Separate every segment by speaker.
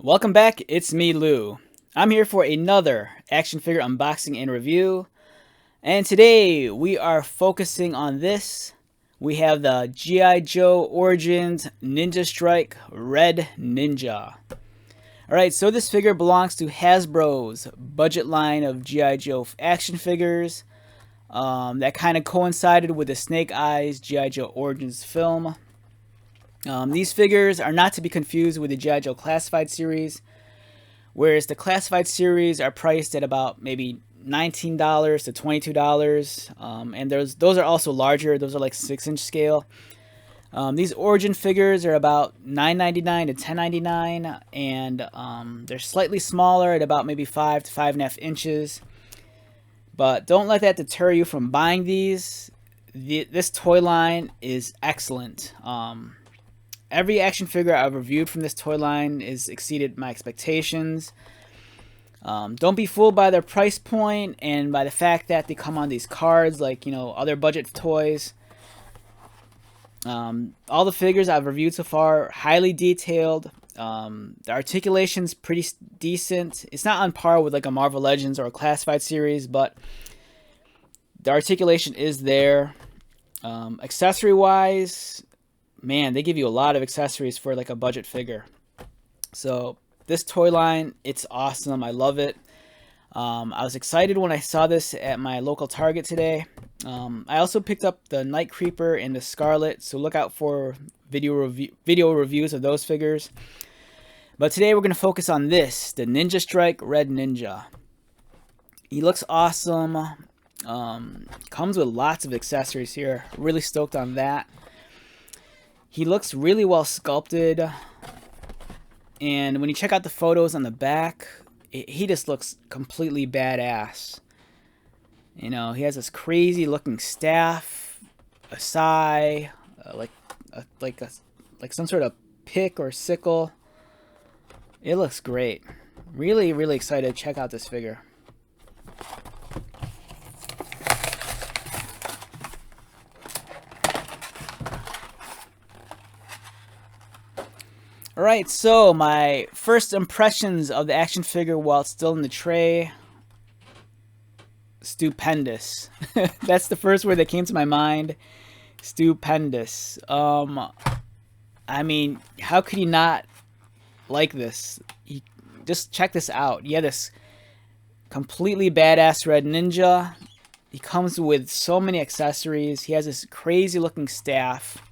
Speaker 1: Welcome back, it's me, Lou. I'm here for another action figure unboxing and review. And today we are focusing on this. We have the G.I. Joe Origins Ninja Strike Red Ninja. Alright, so this figure belongs to Hasbro's budget line of G.I. Joe action figures. That kind of coincided with the Snake Eyes G.I. Joe Origins film. These figures are not to be confused with the G.I. Joe Classified series, whereas the Classified series are priced at about maybe $19 to $22, and those are also larger. Those are like 6-inch scale. These Origin figures are about $9.99 to $10.99, and they're slightly smaller at about maybe 5 to 5.5 inches. But don't let that deter you from buying these. This toy line is excellent. Every action figure I've reviewed from this toy line has exceeded my expectations. Don't be fooled by their price point and by the fact that they come on these cards like, other budget toys. All the figures I've reviewed so far are highly detailed. The articulation's pretty decent. It's not on par with like a Marvel Legends or a Classified series, but the articulation is there. Accessory-wise, man, they give you a lot of accessories for like a budget figure. So this toy line, it's awesome. I love it. I was excited when I saw this at my local Target today. I also picked up the Night Creeper and the Scarlet, so look out for video reviews of those figures. But today we're going to focus on this, the Ninja Strike Red Ninja. He looks awesome. Comes with lots of accessories here. Really stoked on that. He looks really well sculpted, and when you check out the photos on the back, he just looks completely badass. He has this crazy looking staff, a sai, like some sort of pick or sickle. It looks great. Really, really excited to check out this figure. Alright, so my first impressions of the action figure while it's still in the tray. Stupendous. That's the first word that came to my mind. Stupendous. I mean, how could you not like this? Just check this out. Yeah, this completely badass red ninja. He comes with so many accessories. He has this crazy looking staff.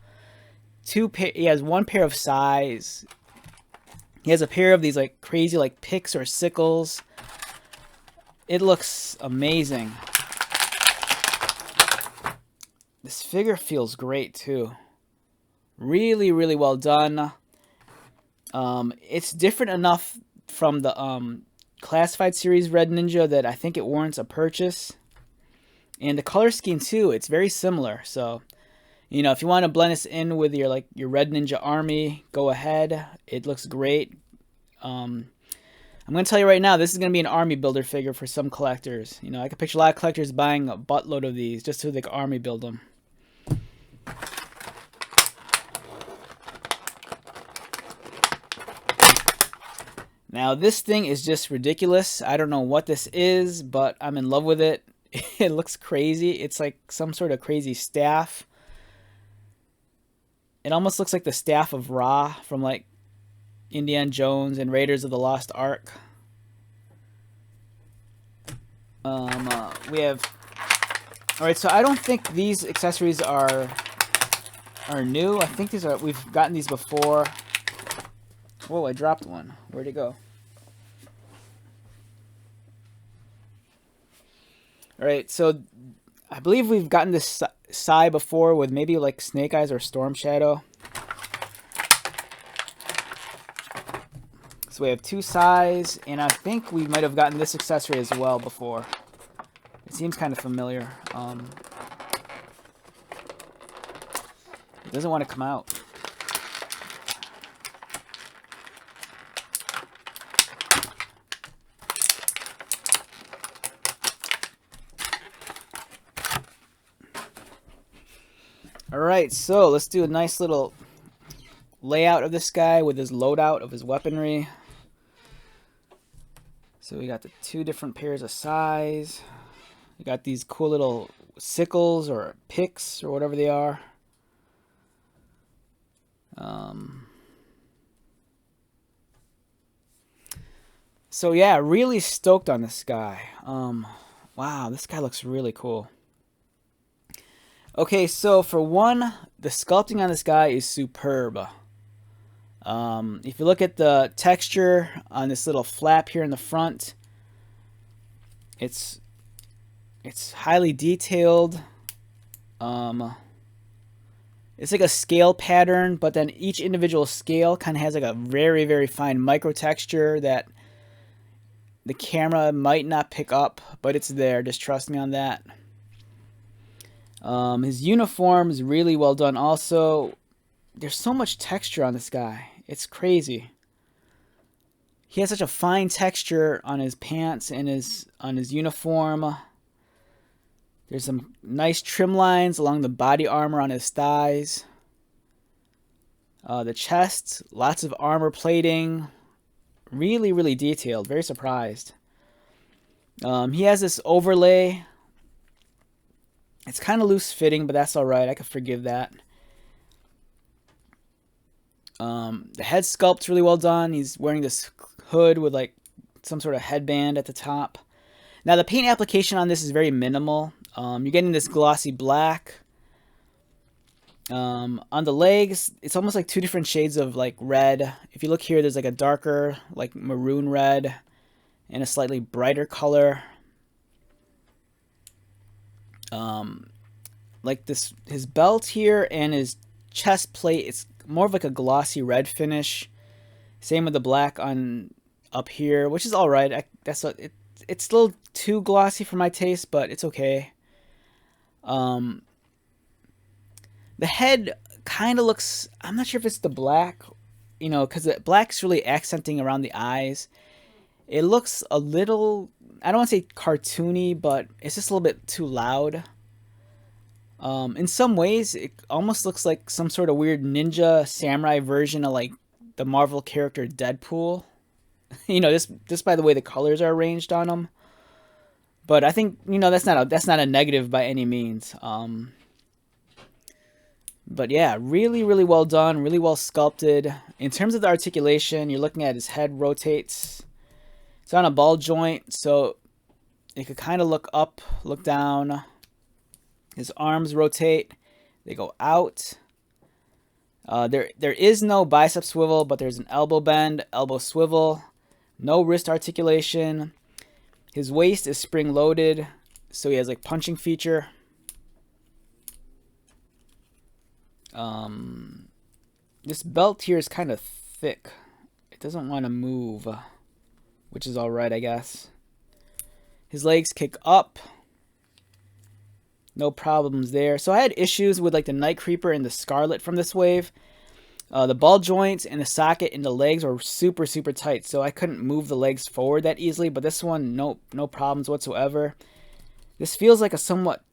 Speaker 1: He has one pair of sais. He has a pair of these like crazy like picks or sickles. It looks amazing. This figure feels great too. Really, really well done. It's different enough from the Classified series Red Ninja that I think it warrants a purchase. And the color scheme too, it's very similar. So if you want to blend this in with your Red Ninja army, go ahead. It looks great. I'm going to tell you right now, this is going to be an army builder figure for some collectors. I can picture a lot of collectors buying a buttload of these just so they can army build them. Now this thing is just ridiculous. I don't know what this is, but I'm in love with it. It looks crazy. It's like some sort of crazy staff. It almost looks like the staff of Ra from like Indiana Jones and Raiders of the Lost Ark. We have... Alright, so I don't think these accessories are new. I think we've gotten these before. Whoa, I dropped one. Where'd it go? Alright, so I believe we've gotten this sai before with maybe like Snake Eyes or Storm Shadow. So we have two sais, and I think we might have gotten this accessory as well before. It seems kind of familiar. It doesn't want to come out. Alright, so let's do a nice little layout of this guy with his loadout of his weaponry. So we got the two different pairs of size. We got these cool little sickles or picks or whatever they are. So yeah, really stoked on this guy. Wow, this guy looks really cool. Okay, so for one, the sculpting on this guy is superb. If you look at the texture on this little flap here in the front, it's highly detailed. It's like a scale pattern, but then each individual scale kind of has like a very, very fine micro texture that the camera might not pick up, but it's there. Just trust me on that. His uniform is really well done also. There's so much texture on this guy. It's crazy. He has such a fine texture on his pants and on his uniform. There's some nice trim lines along the body armor on his thighs. The chest, lots of armor plating. Really, really detailed. Very surprised. He has this overlay. It's kind of loose fitting, but that's alright. I can forgive that. The head sculpt's really well done. He's wearing this hood with like some sort of headband at the top. Now the paint application on this is very minimal. You're getting this glossy black. On the legs, it's almost like two different shades of like red. If you look here, there's like a darker like maroon red and a slightly brighter color. Like this, his belt here and his chest plate, it's more of like a glossy red finish. Same with the black on up here, which is all right. It's still too glossy for my taste, but it's okay. The head kind of looks, I'm not sure if it's the black, you know, because the black's really accenting around the eyes. It looks a little, I don't want to say cartoony, but it's just a little bit too loud. In some ways, it almost looks like some sort of weird ninja samurai version of like the Marvel character Deadpool. You know, just by the way the colors are arranged on them. But I think, you know, that's not a negative by any means. But yeah, really, really well done, really well sculpted. In terms of the articulation, you're looking at his head rotates. It's on a ball joint, so it could kind of look up, look down. His arms rotate. They go out. There is no bicep swivel, but there's an elbow bend, elbow swivel. No wrist articulation. His waist is spring-loaded, so he has like punching feature. This belt here is kind of thick. It doesn't want to move, which is alright, I guess. His legs kick up. No problems there. So I had issues with like the Night Creeper and the Scarlet from this wave. The ball joints and the socket in the legs were super, super tight, so I couldn't move the legs forward that easily. But this one, no problems whatsoever. This feels like a somewhat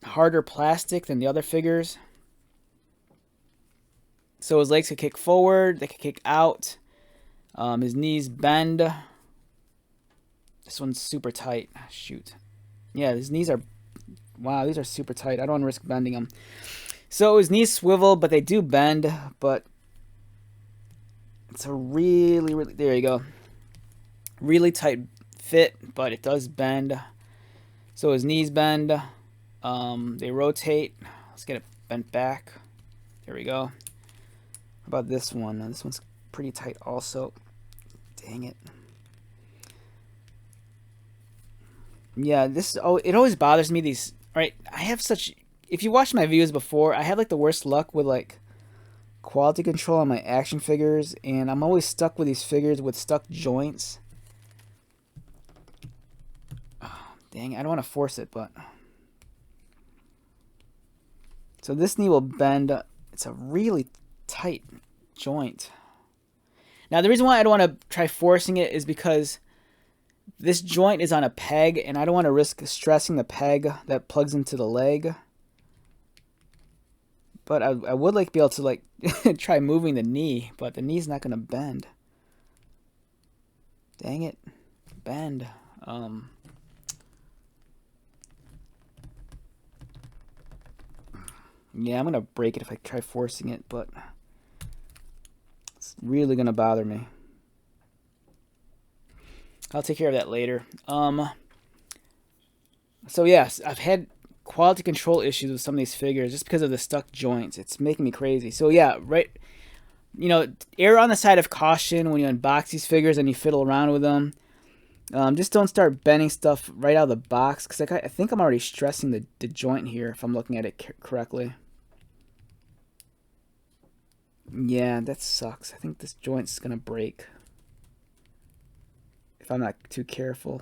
Speaker 1: harder plastic than the other figures. So his legs could kick forward, they could kick out. His knees bend. This one's super tight. Shoot. Yeah, his knees are... Wow, these are super tight. I don't want to risk bending them. So his knees swivel, but they do bend. But it's a really, really... There you go. Really tight fit, but it does bend. So his knees bend. They rotate. Let's get it bent back. There we go. How about this one? This one's pretty tight also. Dang it. Yeah, it always bothers me, these... Right, I have such... If you watched my videos before, I have like the worst luck with like quality control on my action figures, and I'm always stuck with these figures with stuck joints. Oh, dang, I don't want to force it, but... So this knee will bend. It's a really tight joint. Now the reason why I don't want to try forcing it is because this joint is on a peg, and I don't want to risk stressing the peg that plugs into the leg. But I would like to be able to like try moving the knee, but the knee's not going to bend. Dang it. bend. Yeah, I'm gonna break it if I try forcing it, but it's really gonna bother me. I'll take care of that later. So yes, I've had quality control issues with some of these figures just because of the stuck joints. It's making me crazy. So yeah, right, you know, err on the side of caution when you unbox these figures and you fiddle around with them. Just don't start bending stuff right out of the box, because I think I'm already stressing the joint here if I'm looking at it correctly. Yeah, that sucks. I think this joint's gonna break if I'm not too careful.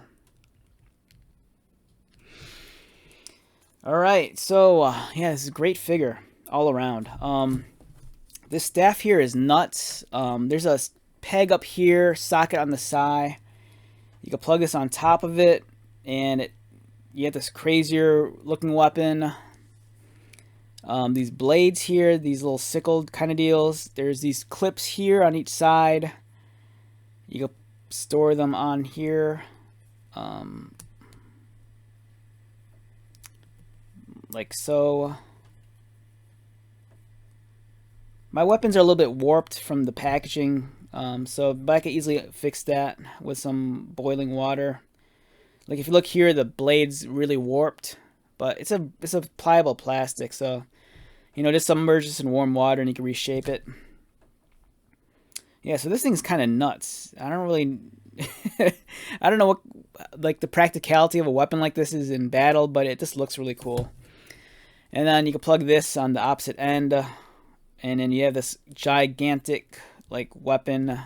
Speaker 1: Alright, so yeah, this is a great figure all around. This staff here is nuts. There's a peg up here, socket on the side. You can plug this on top of it, and you get this crazier looking weapon. These blades here, these little sickled kind of deals. There's these clips here on each side. You can store them on here. Like so. My weapons are a little bit warped from the packaging, but I could easily fix that with some boiling water. Like if you look here, the blade's really warped, but it's a pliable plastic, so you know, just submerge this in warm water and you can reshape it. Yeah, so this thing's kind of nuts. I don't really, I don't know what like the practicality of a weapon like this is in battle, but it just looks really cool. And then you can plug this on the opposite end, and then you have this gigantic like weapon.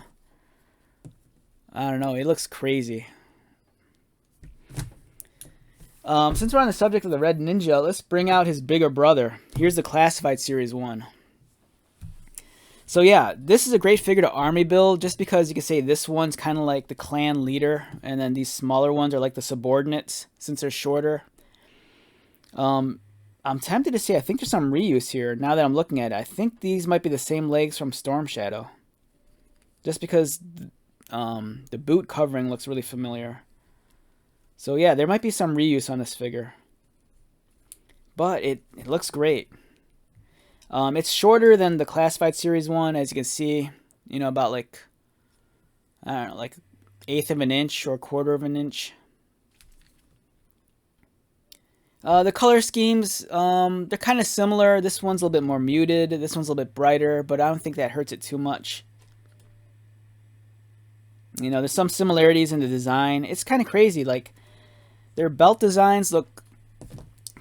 Speaker 1: I don't know, it looks crazy. Since we're on the subject of the Red Ninja, let's bring out his bigger brother. Here's the Classified Series 1. So yeah, this is a great figure to army build, just because you can say this one's kind of like the clan leader, and then these smaller ones are like the subordinates, since they're shorter. I'm tempted to say I think there's some reuse here, now that I'm looking at it. I think these might be the same legs from Storm Shadow, just because the boot covering looks really familiar. So yeah, there might be some reuse on this figure. But it looks great. It's shorter than the Classified Series 1, as you can see. You know, about like, I don't know, like 1/8 of an inch or 1/4 of an inch. The color schemes, they're kind of similar. This one's a little bit more muted. This one's a little bit brighter, but I don't think that hurts it too much. You know, there's some similarities in the design. It's kind of crazy. Like, their belt designs look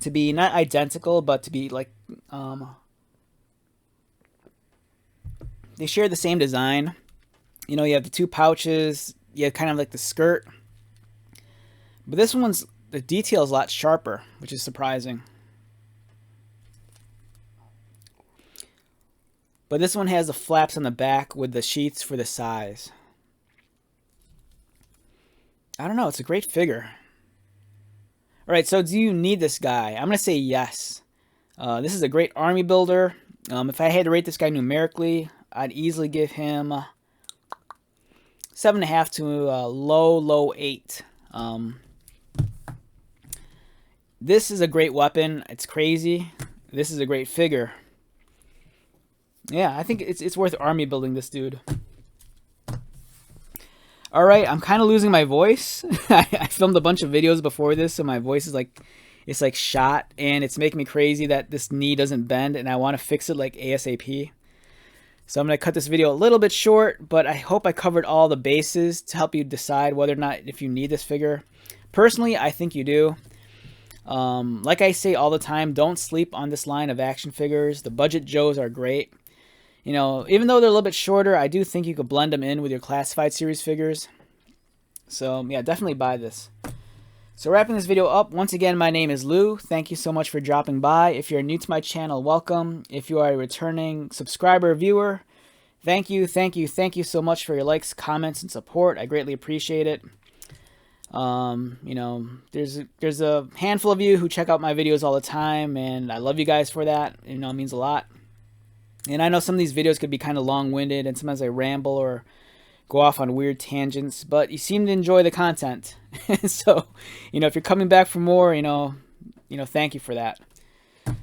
Speaker 1: to be not identical, but to be like, they share the same design. You know, you have the two pouches. You have kind of like the skirt. But this one's, the detail is a lot sharper, which is surprising. But this one has the flaps on the back with the sheaths for the size. I don't know, it's a great figure. Alright, so do you need this guy? I'm going to say yes. This is a great army builder. If I had to rate this guy numerically, I'd easily give him 7.5 to a low 8. This is a great weapon. It's crazy. This is a great figure. Yeah, I think it's worth army building this dude. Alright, I'm kind of losing my voice. I filmed a bunch of videos before this, so my voice is like, it's like shot, and it's making me crazy that this knee doesn't bend, and I want to fix it like ASAP. So I'm going to cut this video a little bit short, but I hope I covered all the bases to help you decide whether or not if you need this figure. Personally, I think you do. Like I say all the time, don't sleep on this line of action figures. The Budget Joes are great. You know, even though they're a little bit shorter, I do think you could blend them in with your Classified Series figures. So, yeah, definitely buy this. So, wrapping this video up, once again, my name is Lou. Thank you so much for dropping by. If you're new to my channel, welcome. If you are a returning subscriber or viewer, thank you so much for your likes, comments, and support. I greatly appreciate it. You know, there's a handful of you who check out my videos all the time, and I love you guys for that. You know, it means a lot. And I know some of these videos could be kind of long-winded, and sometimes I ramble or go off on weird tangents, but you seem to enjoy the content. So, if you're coming back for more, thank you for that.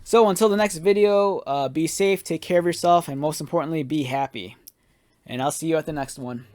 Speaker 1: So until the next video, be safe, take care of yourself, and most importantly, be happy. And I'll see you at the next one.